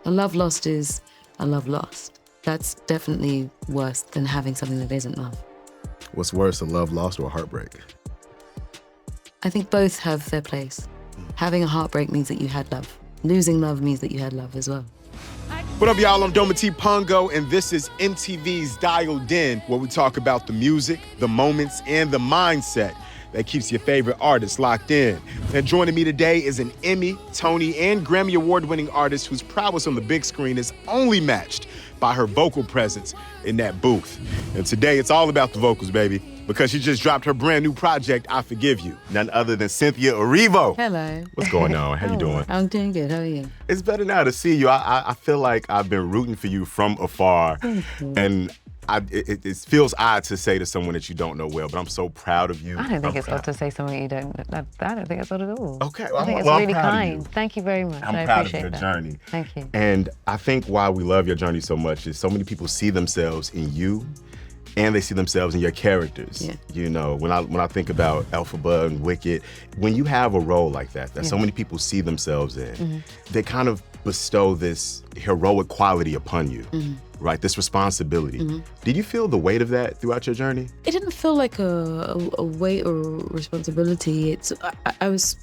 A love lost is a love lost. That's definitely worse than having something that isn't love. What's worse, a love lost or a heartbreak? I think both have their place. Having a heartbreak means that you had love. Losing love means that you had love as well. What up, y'all? I'm Doma T. Pongo, and this is MTV's Dialed In, where we talk about the music, the moments, and the mindset that keeps your favorite artists locked in. And joining me today is an Emmy, Tony, and Grammy Award-winning artist whose prowess on the big screen is only matched by her vocal presence in that booth. And today, it's all about the vocals, baby, because she just dropped her brand new project, I Forgive You. None other than Cynthia Erivo. Hello. What's going on? How you doing? I'm doing good. How are you? It's better now to see you. I feel like I've been rooting for you from afar, and it feels odd to say to someone that you don't know well, but I'm so proud of you. I don't think it's odd to say something you don't. I don't think it's odd at all. Okay, I think it's I'm really proud of kind. you. Thank you very much. I'm I proud appreciate of your that. journey. Thank you. And I think why we love your journey so much is so many people see themselves in you, and they see themselves in your characters. Yeah. You know, when I think about Elphaba and Wicked, when you have a role like that so many people see themselves in, they kind of bestow this heroic quality upon you, right? This responsibility. Did you feel the weight of that throughout your journey? It didn't feel like a weight or responsibility. I was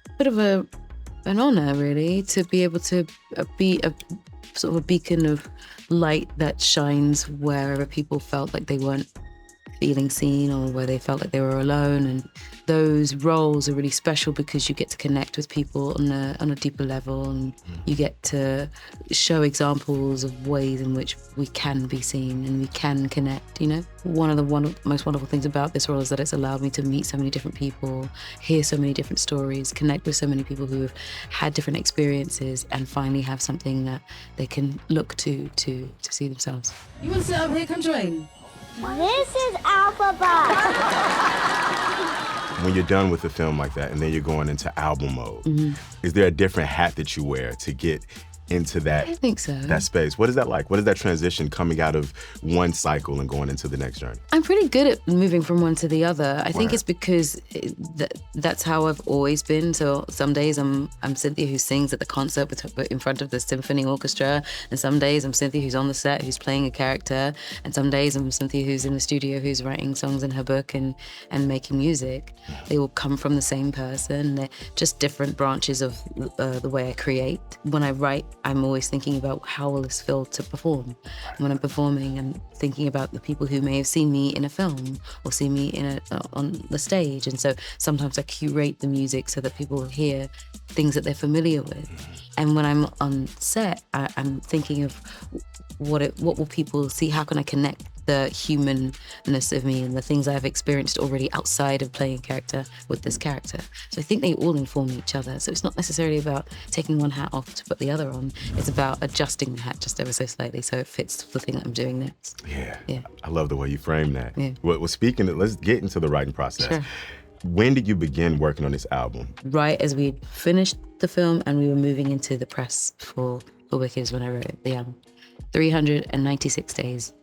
a bit of an honor, really, to be able to be a sort of a beacon of light that shines wherever people felt like they weren't feeling seen or where they felt like they were alone. And those roles are really special because you get to connect with people on a deeper level, and you get to show examples of ways in which we can be seen and we can connect, you know? One of the most wonderful things about this role is that it's allowed me to meet so many different people, hear so many different stories, connect with so many people who have had different experiences, and finally have something that they can look to see themselves. You want to sit up here? Come join. This is Alphabet. When you're done with a film like that and then you're going into album mode, is there a different hat that you wear to get into that, I think so. that space? What is that like? What is that transition coming out of one cycle and going into the next journey? I'm pretty good at moving from one to the other. I think Right. it's because that's how I've always been. So some days I'm Cynthia who sings at the concert in front of the symphony orchestra, and some days I'm Cynthia who's on the set, who's playing a character, and some days I'm Cynthia who's in the studio, who's writing songs in her book and making music. They all come from the same person. They're just different branches of the way I create. When I write, I'm always thinking about how will this feel to perform. When I'm performing, I'm thinking about the people who may have seen me in a film or see me on the stage. And so sometimes I curate the music so that people hear things that they're familiar with. And when I'm on set, I'm thinking of what will people see? How can I connect the humanness of me and the things I've experienced already outside of playing a character with this character? So I think they all inform each other. So it's not necessarily about taking one hat off to put the other on. It's about adjusting the hat just ever so slightly so it fits the thing that I'm doing next. Yeah. I love the way you frame that. Yeah. Well, speaking of, let's get into the writing process. Sure. When did you begin working on this album? Right as we finished the film and we were moving into the press for Wicked is when I wrote the album. 396 days.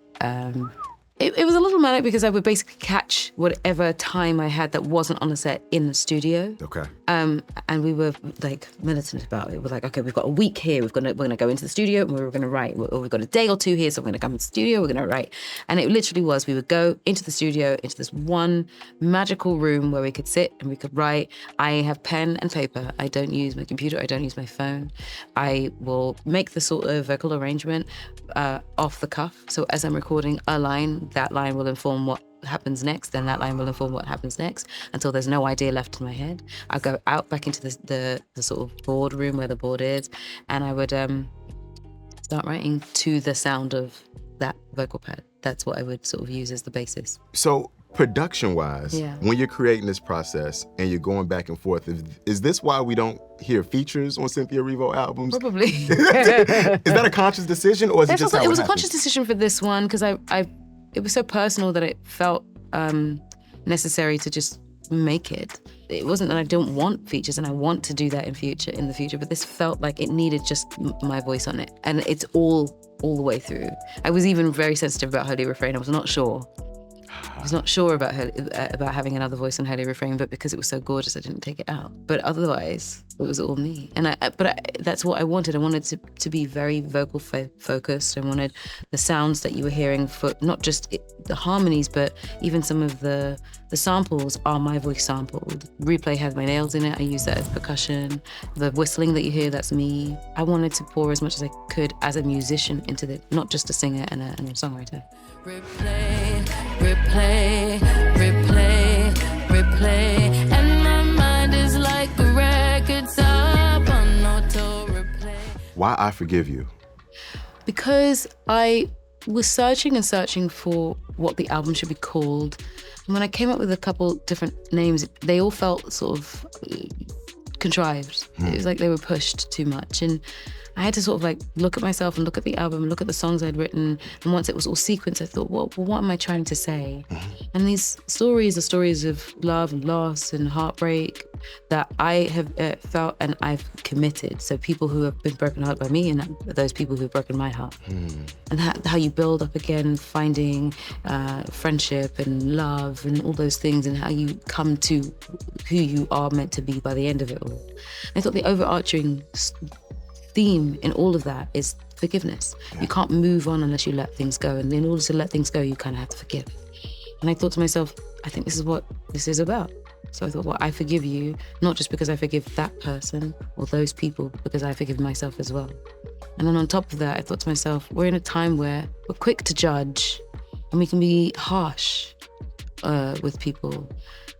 It was a little manic because I would basically catch whatever time I had that wasn't on the set in the studio. Okay. And we were like militant about it. We're like, okay, we've got a week here. We're gonna go into the studio and we're gonna write. Or we've got a day or two here, so we're gonna come to the studio. We're gonna write. And it literally was. We would go into the studio, into this one magical room where we could sit and we could write. I have pen and paper. I don't use my computer. I don't use my phone. I will make the sort of vocal arrangement off the cuff. So as I'm recording a line, that line will inform what happens next, then that line will inform what happens next until there's no idea left in my head. I'll go out back into the sort of board room where the board is, and I would start writing to the sound of that vocal pad. That's what I would sort of use as the basis. So production-wise, Yeah. when you're creating this process and you're going back and forth, is this why we don't hear features on Cynthia Erivo albums? Probably. Is that a conscious decision, or is it just how It was a happens? conscious decision for this one because it was so personal that it felt necessary to just make it. It wasn't that I don't want features and I want to do that in the future, but this felt like it needed just my voice on it. And it's all the way through. I was even very sensitive about Holy Refrain. I was not sure. I was not sure about having another voice on Holy Refrain, but because it was so gorgeous, I didn't take it out. But otherwise, it was all me. And that's what I wanted. I wanted to be very vocal focused. I wanted the sounds that you were hearing for not just the harmonies, but even some of the samples are my voice sampled. Replay has my nails in it. I use that as percussion. The whistling that you hear, that's me. I wanted to pour as much as I could as a musician into it, not just a singer and a songwriter. Replay, replay, replay, replay, and my mind is like a record top on auto replay. Why I Forgive You? Because I was searching and searching for what the album should be called. And when I came up with a couple different names, they all felt sort of contrived. It was like they were pushed too much. And I had to sort of like look at myself and look at the album, look at the songs I'd written. And once it was all sequenced, I thought, well, what am I trying to say? And these stories are stories of love and loss and heartbreak that I have felt and I've committed. So people who have been broken hearted by me and those people who have broken my heart. And how you build up again, finding friendship and love and all those things, and how you come to who you are meant to be by the end of it all. I thought the overarching theme in all of that is forgiveness. You can't move on unless you let things go. And in order to let things go, you kind of have to forgive. And I thought to myself, I think this is what this is about. So I thought, well, I forgive you, not just because I forgive that person or those people, because I forgive myself as well. And then on top of that, I thought to myself, we're in a time where we're quick to judge and we can be harsh with people.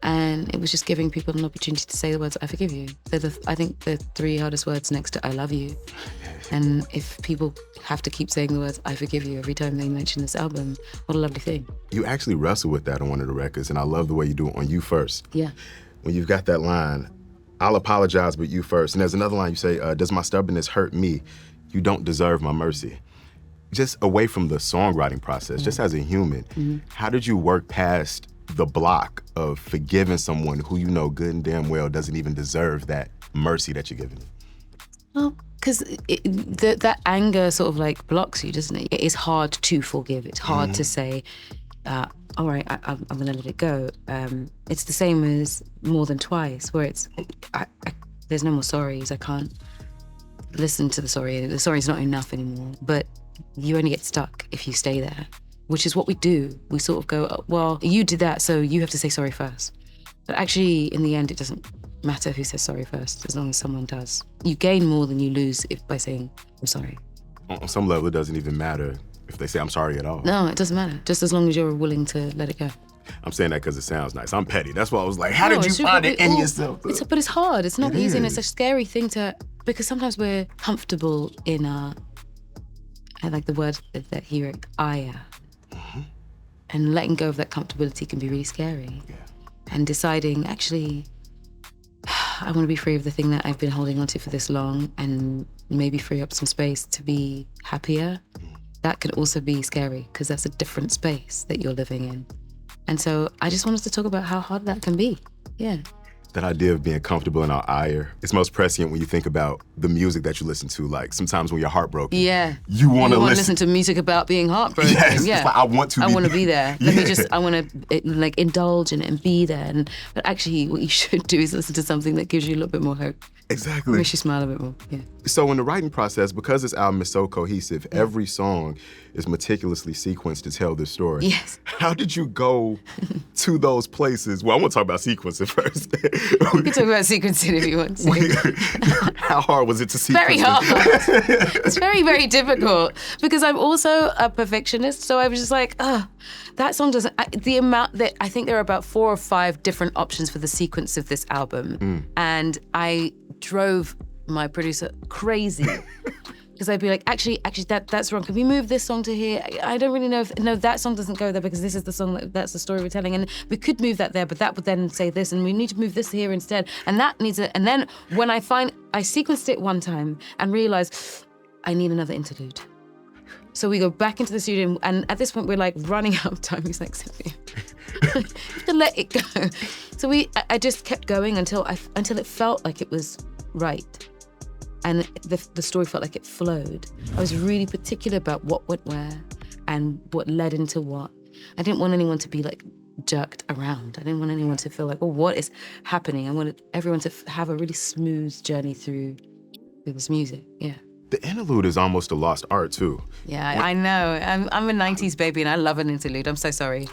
And it was just giving people an opportunity to say the words, I forgive you. They're I think the three hardest words next to I love you. And if people have to keep saying the words, I forgive you, every time they mention this album, what a lovely thing. You actually wrestle with that on one of the records, and I love the way you do it on You First. Yeah. When you've got that line, I'll apologize, but you first. And there's another line you say, does my stubbornness hurt me? You don't deserve my mercy. Just away from the songwriting process, just as a human, how did you work past the block of forgiving someone who you know good and damn well doesn't even deserve that mercy that you're giving? Well, because that anger sort of like blocks you, doesn't it? It is hard to forgive. It's hard to say, all right, I'm going to let it go. It's the same as More Than Twice, where it's, there's no more sorries. I can't listen to the sorry. The sorry's not enough anymore. But you only get stuck if you stay there, which is what we do. We sort of go, oh, well, you did that, so you have to say sorry first. But actually, in the end, it doesn't matter who says sorry first, as long as someone does. You gain more than you lose by saying, I'm sorry. On some level, it doesn't even matter if they say I'm sorry at all. No, it doesn't matter, just as long as you're willing to let it go. I'm saying that because it sounds nice. I'm petty. That's why I was like, how did you find it in yourself? But it's hard. It's not easy, and it's a scary thing because sometimes we're comfortable in I like the word that here, aya. And letting go of that comfortability can be really scary. Yeah. And deciding, actually, I want to be free of the thing that I've been holding onto for this long, and maybe free up some space to be happier. That can also be scary because that's a different space that you're living in. And so I just wanted to talk about how hard that can be. Yeah. That idea of being comfortable in our ire, it's most prescient when you think about the music that you listen to. Like sometimes when you're heartbroken, you want to listen to music about being heartbroken. Yes, yeah. It's like, I want to be there. I want to like indulge and be there. But actually what you should do is listen to something that gives you a little bit more hope. Exactly. Makes you smile a bit more, yeah. So in the writing process, because this album is so cohesive, every song is meticulously sequenced to tell this story. Yes. How did you go to those places? Well, I want to talk about sequencing first. We can talk about sequencing if you want to. How hard was it to sequence? Very hard. It's very, very difficult because I'm also a perfectionist. So I was just like, that song doesn't, the amount that, I think there are about 4 or 5 different options for the sequence of this album. And I drove my producer crazy because I'd be like, actually, that's wrong. Can we move this song to here? I don't really know no, that song doesn't go there because this is the song, that's the story we're telling. And we could move that there, but that would then say this, and we need to move this here instead. And that needs it. And then when I sequenced it one time and realized I need another interlude. So we go back into the studio, and at this point we're like running out of time. He's like, Cynthia, you have to let it go. So I just kept going until it felt like it was right. And the story felt like it flowed. I was really particular about what went where and what led into what. I didn't want anyone to be like jerked around. I didn't want anyone to feel like, oh, what is happening? I wanted everyone to have a really smooth journey through this music. Yeah. The interlude is almost a lost art too. Yeah, I know. I'm a 90s baby and I love an interlude. I'm so sorry.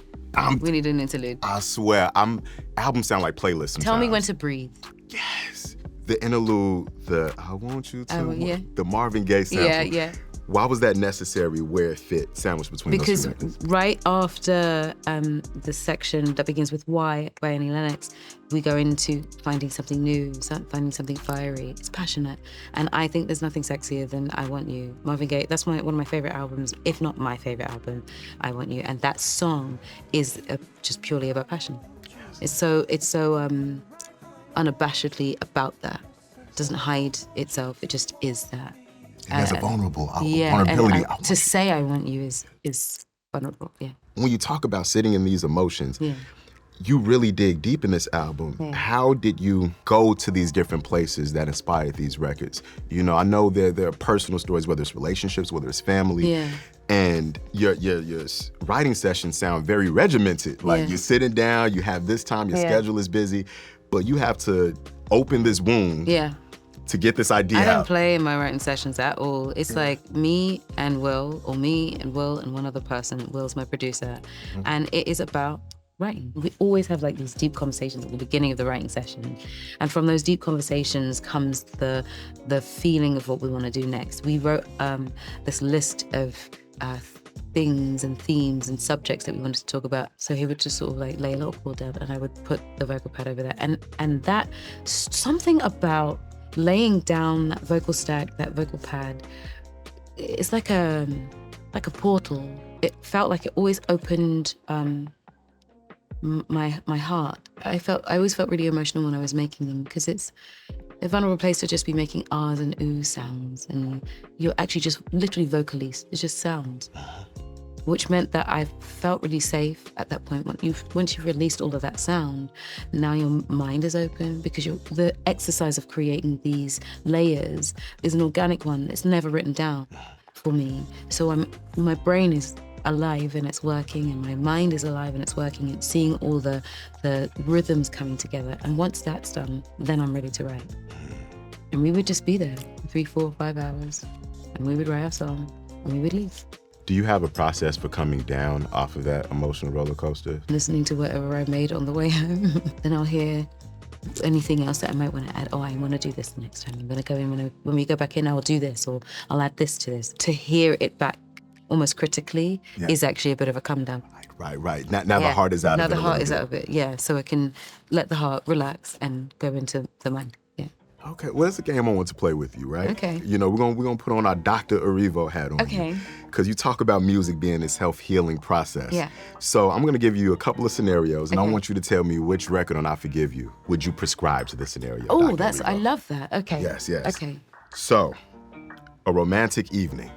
We need an interlude. I swear, albums sound like playlists sometimes. Tell me when to breathe. Yes. The interlude, I want you to, yeah. the Marvin Gaye sample. Yeah. Why was that necessary where it fit, sandwiched between Because those two records? right after the section that begins with Why by Annie Lennox, we go into finding something new, finding something fiery. It's passionate. And I think there's nothing sexier than I Want You. Marvin Gaye, that's one of my favorite albums, if not my favorite album, I Want You. And that song is just purely about passion. Yes. It's so unabashedly about that. It doesn't hide itself, it just is that. It has a vulnerability. And to say I want you is vulnerable, yeah. When you talk about sitting in these emotions, Yeah. you really dig deep in this album. Yeah. How did you go to these different places that inspired these records? You know, I know there are personal stories, whether it's relationships, whether it's family. Yeah. And your writing sessions sound very regimented. Like Yeah. you're sitting down, you have this time, your Yeah. schedule is busy, but you have to open this wound Yeah. to get this idea I don't out. play in my writing sessions at all. It's like me and Will, or me and Will and one other person. Will's my producer. And it is about writing. We always have like these deep conversations at the beginning of the writing session. And from those deep conversations comes the feeling of what we want to do next. We wrote this list of things and themes and subjects that we wanted to talk about. So he would just sort of like lay a little chord down and I would put the vocal pad over there. And that, something about laying down that vocal stack, that vocal pad, it's like a portal. It felt like it always opened my heart. I always felt really emotional when I was making them because it's a vulnerable place to just be making ahs and ooh sounds, and you're actually just literally vocally, it's just sounds. Which meant that I felt really safe at that point. Once you've released all of that sound, now your mind is open because the exercise of creating these layers is an organic one. It's never written down for me. So my brain is alive and it's working, and my mind is alive and it's working. It's seeing all the rhythms coming together. And once that's done, then I'm ready to write. And we would just be there 3, 4, 5 hours, and we would write our song, and we would leave. Do you have a process for coming down off of that emotional roller coaster? Listening to whatever I made on the way home. Then I'll hear anything else that I might want to add. Oh, I want to do this next time. I'm going to go in, when we go back in, I'll do this, or I'll add this to this. To hear it back almost critically is actually a bit of a come down. Right. Now the heart is out of it. Now the heart is out of it, yeah. So I can let the heart relax and go into the mind, yeah. Okay, well, it's a game I want to play with you, right? Okay. You know, we're gonna put on our Dr. Erivo hat on. Okay. Because you talk about music being this self-healing process. Yeah. So I'm gonna give you a couple of scenarios, and I Okay. want you to tell me which record on I Forgive You would you prescribe to the scenario. Oh, Dr. I Erivo. love that. Okay. Yes. Okay. So, a romantic evening.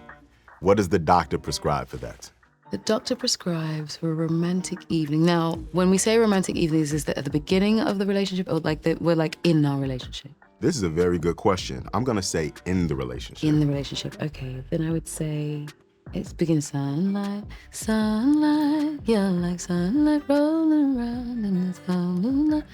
What does the doctor prescribe for that? The doctor prescribes for a romantic evening. Now, when we say romantic evenings, is that at the beginning of the relationship, or like we're like in our relationship? This is a very good question. I'm gonna say in the relationship. In the relationship, okay. Then I would say it's begins sunlight, sunlight. You're like sunlight rolling around in the sky, moonlight,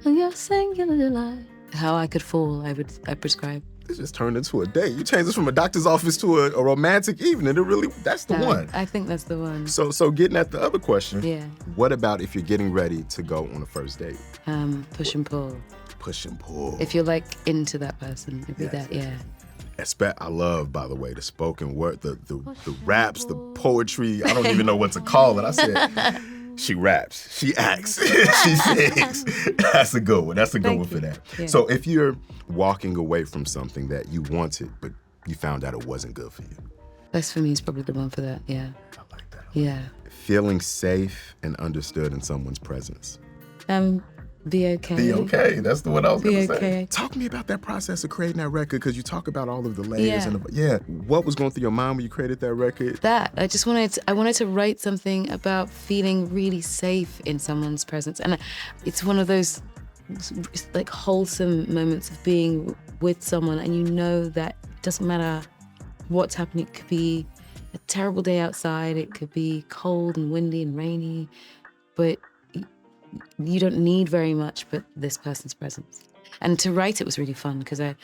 and your singular delight. How I could fall, I prescribe. This just turned into a date. You changed this from a doctor's office to a romantic evening. That's the one. I think that's the one. So getting at the other question. Yeah. What about if you're getting ready to go on a first date? Push and pull. Push and pull. If you're like into that person, it'd be that, yeah. I love, by the way, the spoken word, the raps, the poetry. I don't even know what to call it. I said, she raps, she acts, she sings. That's a good one. That's a good one for that. Yeah. So if you're walking away from something that you wanted, but you found out it wasn't good for you. That's for me is probably the one for that, yeah. I like that. Yeah. Feeling safe and understood in someone's presence. Be okay. Be okay. That's the one I was going to say. okay. Talk to me about that process of creating that record, because you talk about all of the layers. Yeah. What was going through your mind when you created that record? I wanted to write something about feeling really safe in someone's presence. And it's one of those like wholesome moments of being with someone, and you know that it doesn't matter what's happening. It could be a terrible day outside. It could be cold and windy and rainy, but you don't need very much but this person's presence. And to write it was really fun because I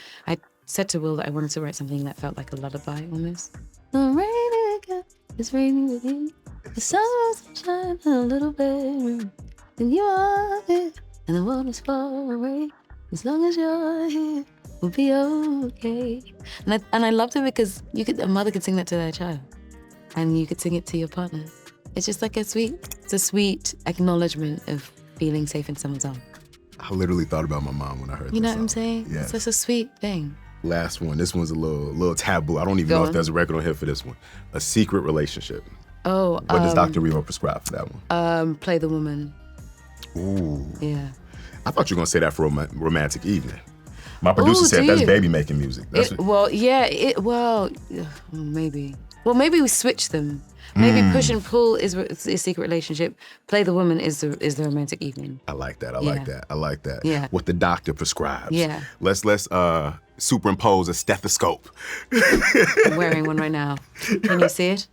said to Will that I wanted to write something that felt like a lullaby almost. The rain again, it's raining with you. The sun's shine a little bit, and you are there, and the world is far away. As long as you're here, we'll be okay. And I loved it because a mother could sing that to their child, and you could sing it to your partner. It's just like it's a sweet acknowledgement of feeling safe in someone's arms. I literally thought about my mom when I heard You know this what I'm song. saying? Yeah. It's just a sweet thing. Last one. This one's a little taboo. I don't even Go know on. if there's a record on here for this one. A secret relationship. Oh, What does Dr. Revo prescribe for that one? Play the Woman. Ooh. Yeah. I thought you were gonna say that for Romantic Evening. My producer Ooh, said do that's you? baby making music. That's Maybe. Well, maybe we switch them. Maybe Push and Pull is Secret Relationship. Play the Woman is the Romantic Evening. I like that. I Yeah. like that. I like that. Yeah. What the doctor prescribes. Yeah. Let's superimpose a stethoscope. I'm wearing one right now. Can you see it?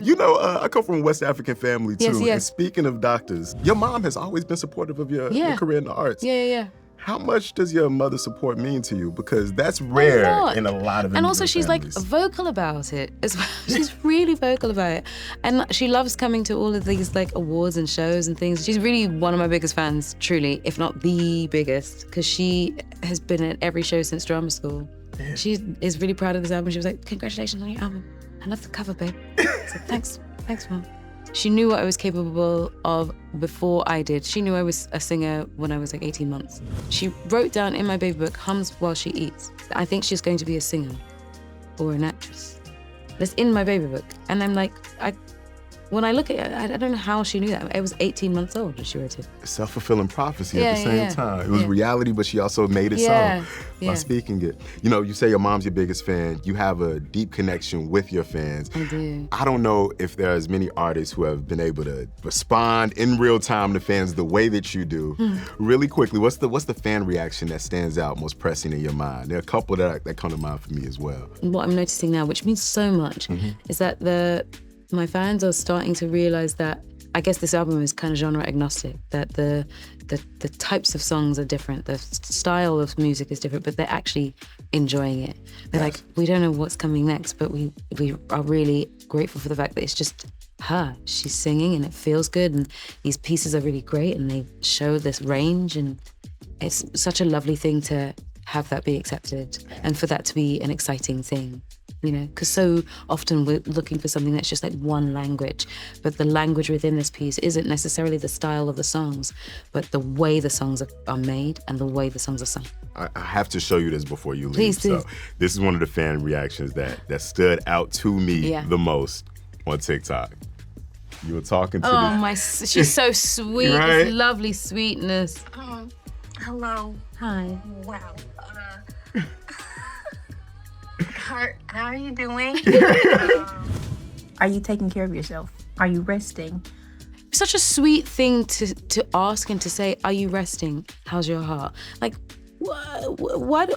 You know, I come from a West African family too. Yes, yes. And speaking of doctors, your mom has always been supportive of your career in the arts. Yeah. How much does your mother's support mean to you? Because that's rare lot. in a lot of And also immigrant she's families. like vocal about it as well. She's really vocal about it. And she loves coming to all of these like awards and shows and things. She's really one of my biggest fans, truly, if not the biggest, because she has been at every show since drama school. Yeah. She is really proud of this album. She was like, congratulations on your album. I love the cover, babe. I said, thanks, Mom. She knew what I was capable of before I did. She knew I was a singer when I was like 18 months. She wrote down in my baby book, hums while she eats. I think she's going to be a singer or an actress. That's in my baby book. And I'm like, when I look at it, I don't know how she knew that. I was 18 months old when she wrote it. Self-fulfilling prophecy at the same Yeah. time. It was Yeah. reality, but she also made it Yeah. so by Yeah. speaking it. You know, you say your mom's your biggest fan. You have a deep connection with your fans. I do. I don't know if there's many artists who have been able to respond in real time to fans the way that you do. Really quickly, what's the fan reaction that stands out most pressing in your mind? There are a couple that come to mind for me as well. What I'm noticing now, which means so much, is that my fans are starting to realize that I guess this album is kind of genre agnostic, that the types of songs are different, the style of music is different, but they're actually enjoying it. They're like, we don't know what's coming next, but we are really grateful for the fact that it's just her. She's singing and it feels good, and these pieces are really great, and they show this range, and it's such a lovely thing to have that be accepted and for that to be an exciting thing. You know, because so often we're looking for something that's just like one language, but the language within this piece isn't necessarily the style of the songs, but the way the songs are made and the way the songs are sung. I have to show you this before you leave. Please do. So this is one of the fan reactions that stood out to me the most on TikTok. You were talking to She's so sweet. Right? This lovely sweetness. Hello. Hi. Wow. How are you doing? Are you taking care of yourself? Are you resting? Such a sweet thing to ask and to say, are you resting? How's your heart? Like, why do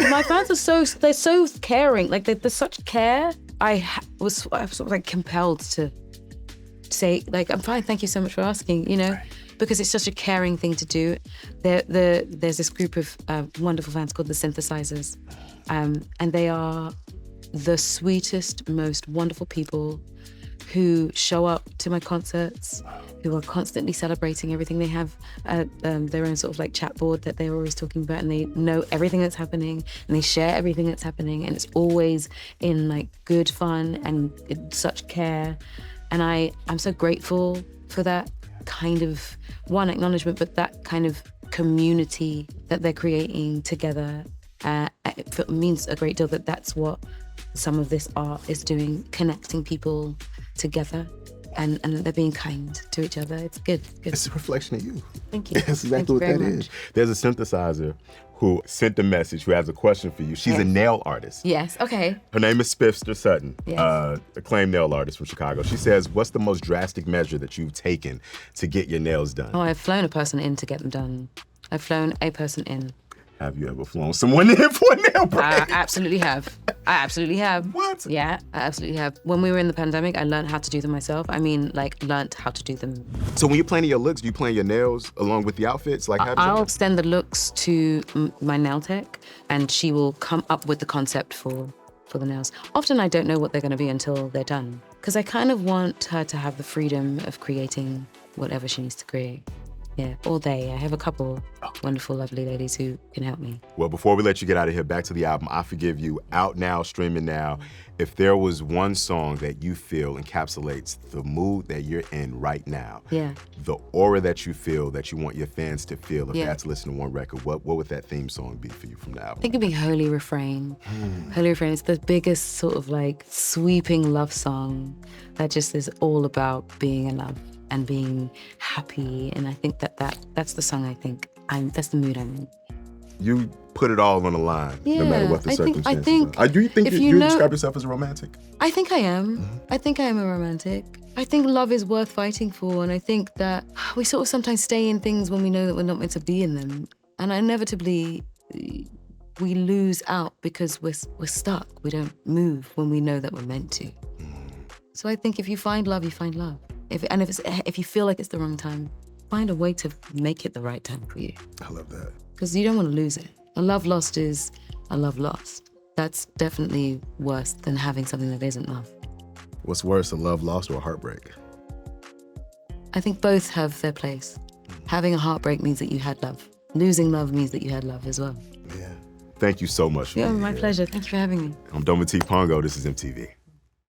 my fans are they're so caring. Like, there's such care. I was sort of like compelled to say, like, I'm fine, thank you so much for asking, you know, because it's such a caring thing to do. There's this group of wonderful fans called the Synthesizers, and they are the sweetest, most wonderful people who show up to my concerts, who are constantly celebrating everything. They have their own sort of like chat board that they're always talking about, and they know everything that's happening, and they share everything that's happening, and it's always in like good fun and in such care. And I'm so grateful for that kind of, one, acknowledgement, but that kind of community that they're creating together. It means a great deal that that's what some of this art is doing, connecting people together, and they're being kind to each other. It's good. It's a reflection of you. Thank you. That's Thank exactly you what very that much. is. There's a synthesizer who sent a message, who has a question for you. She's a nail artist. Yes, okay. Her name is Spifster Sutton, Yes. acclaimed nail artist from Chicago. She says, what's the most drastic measure that you've taken to get your nails done? Oh, I've flown a person in to get them done. I've flown a person in. Have you ever flown someone in for a nail break? I absolutely have. I absolutely have. What? Yeah, I absolutely have. When we were in the pandemic, I learned how to do them myself. I mean, like, learned how to do them. So when you're planning your looks, do you plan your nails along with the outfits? Like, how does I'll that- send the looks to my nail tech, and she will come up with the concept for the nails. Often I don't know what they're going to be until they're done, because I kind of want her to have the freedom of creating whatever she needs to create. Yeah, all day. I have a couple wonderful, lovely ladies who can help me. Well, before we let you get out of here, back to the album, I Forgive You, out now, streaming now. If there was one song that you feel encapsulates the mood that you're in right now, Yeah. the aura that you feel, that you want your fans to feel, if they Yeah. had to listen to one record, what would that theme song be for you from the I album? think it'd be Holy Refrain. Holy Refrain is the biggest sort of like sweeping love song that just is all about being in love and being happy. And I think that's the song that's the mood I'm in. You put it all on the line, no matter what the I think- circumstances are. Do you think if you you know- describe yourself as a romantic? I think I am. I think I am a romantic. I think love is worth fighting for, and I think that we sort of sometimes stay in things when we know that we're not meant to be in them. And inevitably, we lose out because we're stuck. We don't move when we know that we're meant to. So I think if you find love, you find love. If you feel like it's the wrong time, find a way to make it the right time for you. I love that. Because you don't want to lose it. A love lost is a love lost. That's definitely worse than having something that isn't love. What's worse, a love lost or a heartbreak? I think both have their place. Having a heartbreak means that you had love. Losing love means that you had love as well. Yeah. Thank you so much for Yeah, being my here. pleasure. Thanks for having me. I'm Doma T. Pongo. This is MTV.